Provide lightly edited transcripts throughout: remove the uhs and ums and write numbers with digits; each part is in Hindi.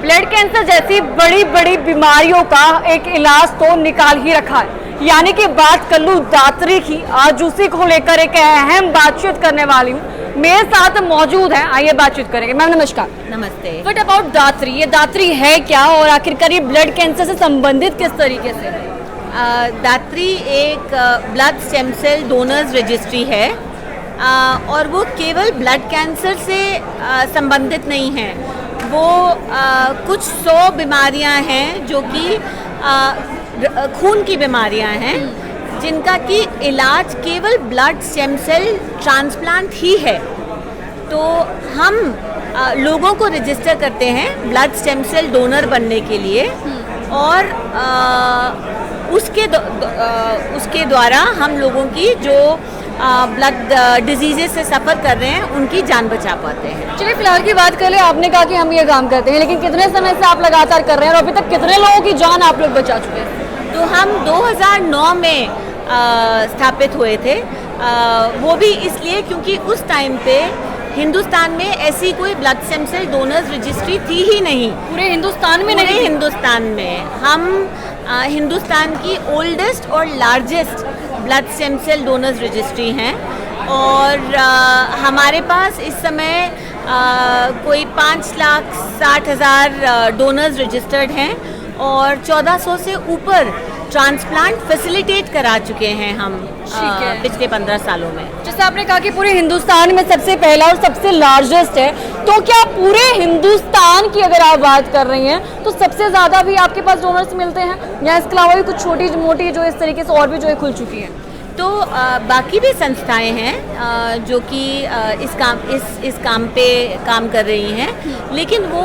ब्लड कैंसर जैसी बड़ी बड़ी बीमारियों का एक इलाज तो निकाल ही रखा है, यानी कि बात कर लूं दात्री की। आज उसी को लेकर एक अहम बातचीत करने वाली हूँ। मेरे साथ मौजूद है, आइए बातचीत करेंगे। मैम नमस्कार। नमस्ते। बट अबाउट दात्री, ये दात्री है क्या और आखिरकार ये ब्लड कैंसर से संबंधित किस तरीके से है? दात्री एक blood stem cell donors registry है और वो केवल ब्लड कैंसर से संबंधित नहीं है। वो कुछ 100 बीमारियां हैं जो कि खून की बीमारियां हैं जिनका कि इलाज केवल ब्लड स्टेम सेल ट्रांसप्लांट ही है। तो हम लोगों को रजिस्टर करते हैं ब्लड स्टेम सेल डोनर बनने के लिए और उसके द्वारा हम लोगों की जो ब्लड डिजीजेस से सफ़र कर रहे हैं उनकी जान बचा पाते हैं। चलिए फिलहाल की बात कर ले। आपने कहा कि हम ये काम करते हैं, लेकिन कितने समय से आप लगातार कर रहे हैं और अभी तक कितने लोगों की जान आप लोग बचा चुके हैं? तो हम 2009 में स्थापित हुए थे। वो भी इसलिए क्योंकि उस टाइम पे हिंदुस्तान में ऐसी कोई blood stem cell donors registry थी ही नहीं। पूरे हिंदुस्तान में नहीं? पूरे हिंदुस्तान में हम हिंदुस्तान की ओल्डेस्ट और largest blood stem cell donors registry हैं और हमारे पास इस समय कोई 5,60,000 डोनर्स रजिस्टर्ड हैं और 1400 से ऊपर ट्रांसप्लांट फैसिलिटेट करा चुके हैं हम पिछले 15 सालों में। जैसे आपने कहा कि पूरे हिंदुस्तान में सबसे पहला और सबसे लार्जेस्ट है, तो क्या पूरे हिंदुस्तान की अगर आप बात कर रही हैं तो सबसे ज़्यादा भी आपके पास डोनर्स मिलते हैं या इसके अलावा भी कुछ छोटी मोटी जो इस तरीके से और भी जो है खुल चुकी हैं? तो बाकी भी संस्थाएं हैं जो कि इस काम पे काम कर रही हैं, लेकिन वो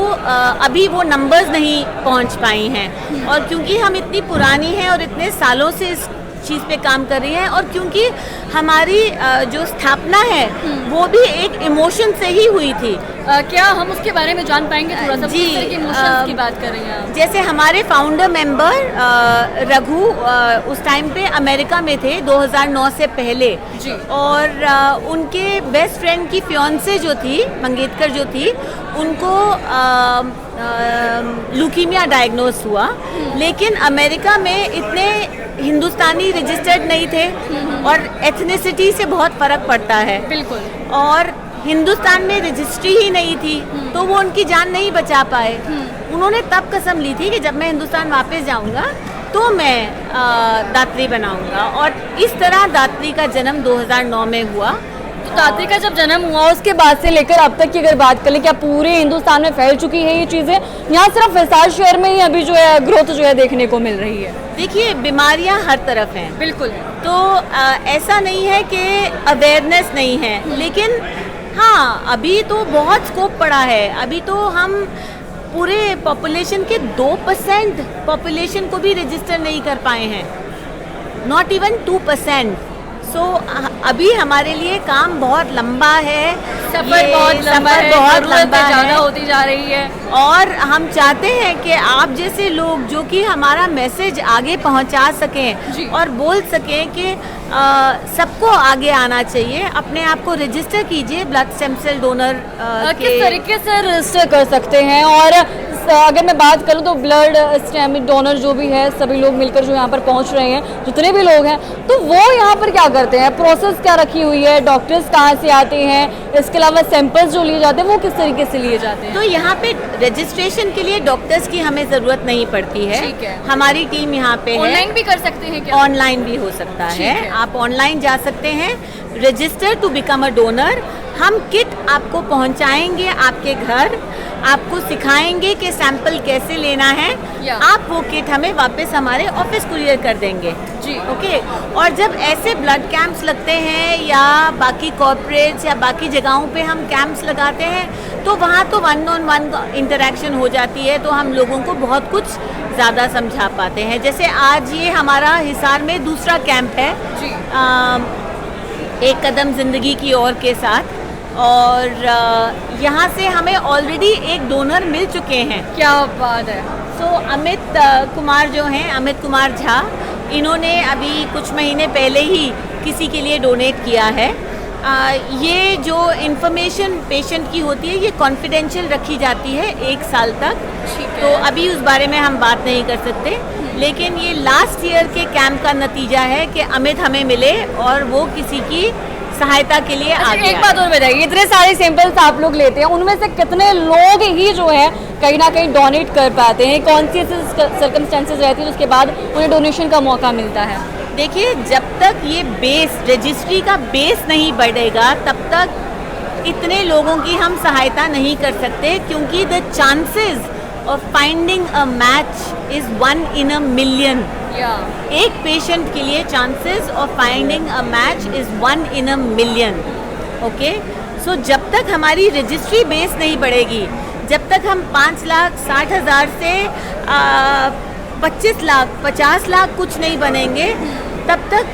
अभी वो नंबर्स नहीं पहुंच पाई हैं। और क्योंकि हम इतनी पुरानी हैं और इतने सालों से इस चीज़ पे काम कर रही हैं और क्योंकि हमारी जो स्थापना है वो भी एक इमोशन से ही हुई थी। क्या हम उसके बारे में जान पाएंगे थोड़ा सा? जी, किस तरह के इमोशंस की बात कर रही हैं आप? जैसे हमारे फाउंडर मेंबर रघु उस टाइम पे अमेरिका में थे 2009 से पहले जी। और उनके बेस्ट फ्रेंड की फियांसे जो थी मंगेशकर जो थी उनको ल्यूकीमिया डायग्नोस हुआ, लेकिन अमेरिका में इतने हिंदुस्तानी रजिस्टर्ड नहीं थे और एथनिसिटी से बहुत फ़र्क पड़ता है। बिल्कुल। और हिंदुस्तान में रजिस्ट्री ही नहीं थी तो वो उनकी जान नहीं बचा पाए। उन्होंने तब कसम ली थी कि जब मैं हिंदुस्तान वापस जाऊंगा तो मैं दात्री बनाऊंगा और इस तरह दात्री का जन्म 2009 में हुआ। तो दात्री का जब जन्म हुआ उसके बाद से लेकर अब तक की अगर बात करें, क्या पूरे हिंदुस्तान में फैल चुकी है ये चीज़ें या सिर्फ हिसार शहर में ही अभी जो है ग्रोथ जो है देखने को मिल रही है? देखिए, बीमारियां हर तरफ हैं। बिल्कुल। तो ऐसा नहीं है कि अवेयरनेस नहीं है, लेकिन हाँ अभी तो बहुत स्कोप पड़ा है। अभी तो हम पूरे पॉपुलेशन के 2% पॉपुलेशन को भी रजिस्टर नहीं कर पाए हैं, नॉट इवन 2%। सो अभी हमारे लिए काम बहुत लंबा है, सफर बहुत लंबा है, ज़्यादा होती जा रही है और हम चाहते हैं कि आप जैसे लोग जो कि हमारा मैसेज आगे पहुंचा सकें और बोल सकें कि सबको आगे आना चाहिए। अपने आप को रजिस्टर कीजिए ब्लड स्टेम सेल डोनर। किस तरीके से रजिस्टर कर सकते हैं? और अगर मैं बात करूं तो ब्लड स्टेम डोनर जो भी है सभी लोग मिलकर जो यहाँ पर पहुँच रहे हैं, जितने भी लोग हैं, तो वो यहाँ पर क्या करते हैं? प्रोसेस क्या रखी हुई है? डॉक्टर्स कहाँ से आते हैं? इसके अलावा सैंपल्स जो लिए जाते हैं वो किस तरीके से लिए जाते हैं? तो यहाँ पे रजिस्ट्रेशन के लिए डॉक्टर्स की हमें ज़रूरत नहीं पड़ती है। ठीक है। हमारी टीम यहाँ पे है। ऑनलाइन भी कर सकते हैं क्या? ऑनलाइन भी हो सकता है। आप ऑनलाइन जा सकते हैं, register to become a donor. हम किट आपको पहुंचाएंगे आपके घर, आपको सिखाएंगे कि सैंपल कैसे लेना है। आप वो किट हमें वापस हमारे ऑफिस कुरियर कर देंगे। जी। ओके। और जब ऐसे ब्लड कैंप्स लगते हैं या बाकी कॉर्पोरेट्स या बाकी जगहों पे हम कैंप्स लगाते हैं तो वहाँ तो 1-on-1 इंटरेक्शन हो जाती है, तो हम लोगों को बहुत कुछ ज़्यादा समझा पाते हैं। जैसे आज ये हमारा हिसार में दूसरा कैंप है जी। एक कदम ज़िंदगी की ओर के साथ, और यहाँ से हमें ऑलरेडी एक डोनर मिल चुके हैं। क्या बात है। सो अमित कुमार जो हैं, अमित कुमार झा, इन्होंने अभी कुछ महीने पहले ही किसी के लिए डोनेट किया है। ये जो इन्फॉर्मेशन पेशेंट की होती है ये कॉन्फिडेंशियल रखी जाती है 1 साल तक। तो अभी उस बारे में हम बात नहीं कर सकते, लेकिन ये लास्ट ईयर के कैंप का नतीजा है कि अमित हमें मिले और वो किसी की सहायता के लिए आगे एक बात और बताइए, इतने सारे सैंपल्स आप लोग लेते हैं, उनमें से कितने लोग ही जो है कहीं ना कहीं डोनेट कर पाते हैं? कौन सी ऐसी सर्कमस्टेंसेस रहती है उसके बाद उन्हें डोनेशन का मौका मिलता है? देखिए, जब तक ये बेस, रजिस्ट्री का बेस नहीं बढ़ेगा तब तक इतने लोगों की हम सहायता नहीं कर सकते, क्योंकि the chances of finding a match is 1 in a million। एक पेशेंट के लिए chances of finding a match is 1 in a million। Okay, so जब तक हमारी रजिस्ट्री बेस नहीं बढ़ेगी, जब तक हम 5,60,000 से 25 लाख 50 लाख कुछ नहीं बनेंगे, तब तक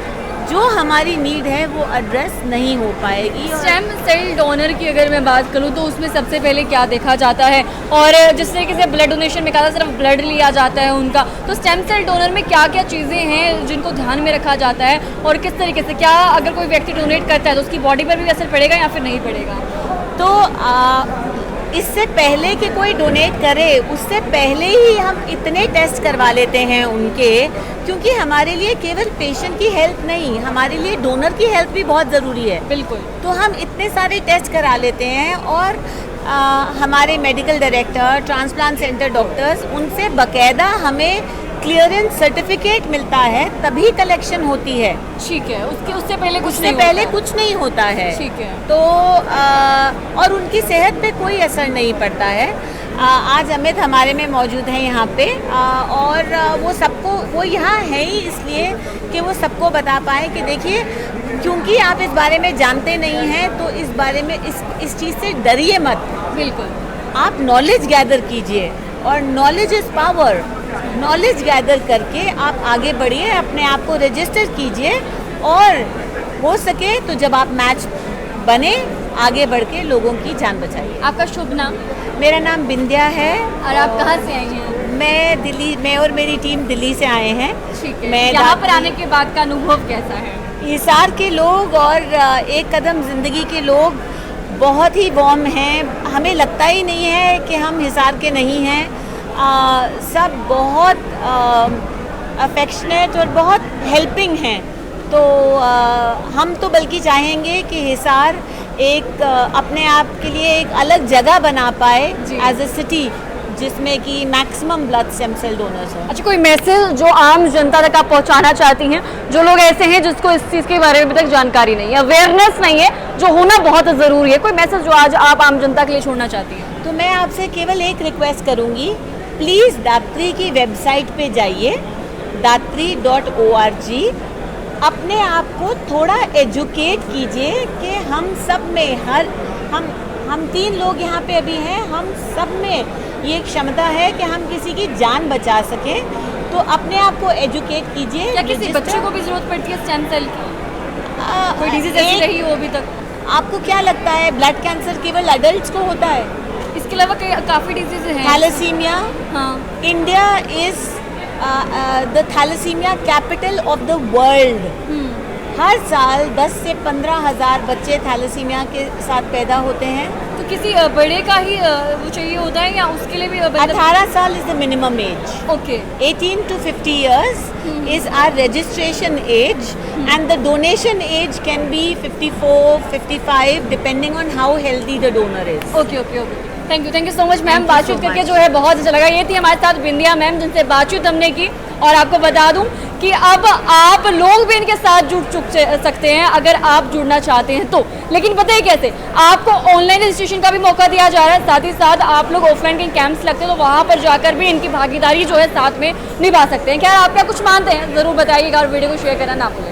जो हमारी नीड है वो एड्रेस नहीं हो पाएगी। स्टेम सेल डोनर की अगर मैं बात करूं तो उसमें सबसे पहले क्या देखा जाता है, और जिस तरीके से ब्लड डोनेशन में कहा सिर्फ ब्लड लिया जाता है उनका, तो स्टेम सेल डोनर में क्या क्या चीज़ें हैं जिनको ध्यान में रखा जाता है, और किस तरीके से, क्या अगर कोई व्यक्ति डोनेट करता है तो उसकी बॉडी पर भी असर पड़ेगा या फिर नहीं पड़ेगा? तो इससे पहले कि कोई डोनेट करे, उससे पहले ही हम इतने टेस्ट करवा लेते हैं उनके, क्योंकि हमारे लिए केवल पेशेंट की हेल्थ नहीं, हमारे लिए डोनर की हेल्थ भी बहुत ज़रूरी है। बिल्कुल। तो हम इतने सारे टेस्ट करा लेते हैं, और हमारे medical director, transplant centre doctors, उनसे बाकायदा हमें क्लियरेंस सर्टिफिकेट मिलता है, तभी कलेक्शन होती है। ठीक है, उससे पहले कुछ नहीं होता है। ठीक है। तो और उनकी सेहत पे कोई असर नहीं पड़ता है। आज अमित हमारे में मौजूद है यहाँ पे, और वो यहाँ है ही इसलिए कि वो सबको बता पाए कि देखिए, क्योंकि आप इस बारे में जानते नहीं हैं तो इस बारे में इस चीज़ से डरिए मत। बिल्कुल, आप नॉलेज गैदर कीजिए, और knowledge is power. Knowledge gather करके आप आगे बढ़िए, अपने आप को रजिस्टर कीजिए, और हो सके तो जब आप मैच बने, आगे बढ़ के लोगों की जान बचाइए। आपका शुभ नाम? मेरा नाम बिंदिया है। और आप कहाँ से आई हैं? मैं और मेरी टीम दिल्ली से आए हैं। ठीक है। मैं यहाँ पर आने के बाद का अनुभव कैसा है? हिसार के लोग और एक कदम ज़िंदगी के लोग बहुत ही वार्म हैं। हमें लगता ही नहीं है कि हम हिसार के नहीं हैं। सब बहुत अफेक्शनेट और बहुत हेल्पिंग हैं। तो हम तो बल्कि चाहेंगे कि हिसार एक अपने आप के लिए एक अलग जगह बना पाए एज ए सिटी, जिसमें कि maximum blood stem cell donors हो। अच्छा, कोई मैसेज जो आम जनता तक आप पहुंचाना चाहती हैं, जो लोग ऐसे हैं जिसको इस चीज़ के बारे में अभी तक जानकारी नहीं है, अवेयरनेस नहीं है, जो होना बहुत ज़रूरी है, कोई मैसेज जो आज आप आम जनता के लिए छोड़ना चाहती हैं? तो मैं आपसे केवल एक रिक्वेस्ट करूँगी, प्लीज़ दात्री की वेबसाइट पे जाइए, datri.org। अपने आप को थोड़ा एजुकेट कीजिए कि हम सब में हम 3 लोग यहाँ पे अभी हैं, हम सब में ये क्षमता है कि हम किसी की जान बचा सकें। तो अपने आप को एजुकेट कीजिए। क्या किसी बच्चे को भी जरूरत पड़ती है स्टेम सेल की? कोई डिजीज ऐसी रही हो अभी तक? आपको क्या लगता है ब्लड कैंसर केवल एडल्ट्स को होता है? इसके अलावा काफ़ी डिजीज हैं। थैलेसीमिया, हाँ। India is the thalassaemia capital of the world. हर साल 10 से 15,000 बच्चे थैलेसीमिया के साथ पैदा होते हैं। तो किसी बड़े का ही वो चाहिए होता है या उसके लिए भी? 18 साल is the minimum age. Okay. 18 to 50 years is our registration age, and the donation age can be 54, 55 depending on how healthy the donor is. Okay. Thank you so much ma'am. बातचीत करके जो है बहुत अच्छा लगा। ये थी हमारे साथ बिंदिया मैम, जिनसे बातचीत हमने की। और आपको बता दूं कि अब आप लोग भी इनके साथ जुड़ सकते हैं अगर आप जुड़ना चाहते हैं तो। लेकिन पता है कैसे? आपको ऑनलाइन रजिस्ट्रेशन का भी मौका दिया जा रहा है, साथ ही साथ आप लोग ऑफलाइन कहीं कैंप्स लगते हैं तो वहाँ पर जाकर भी इनकी भागीदारी जो है साथ में निभा सकते हैं। क्या आप क्या कुछ मानते हैं? ज़रूर बताइएगा और वीडियो को शेयर करना ना भूलें।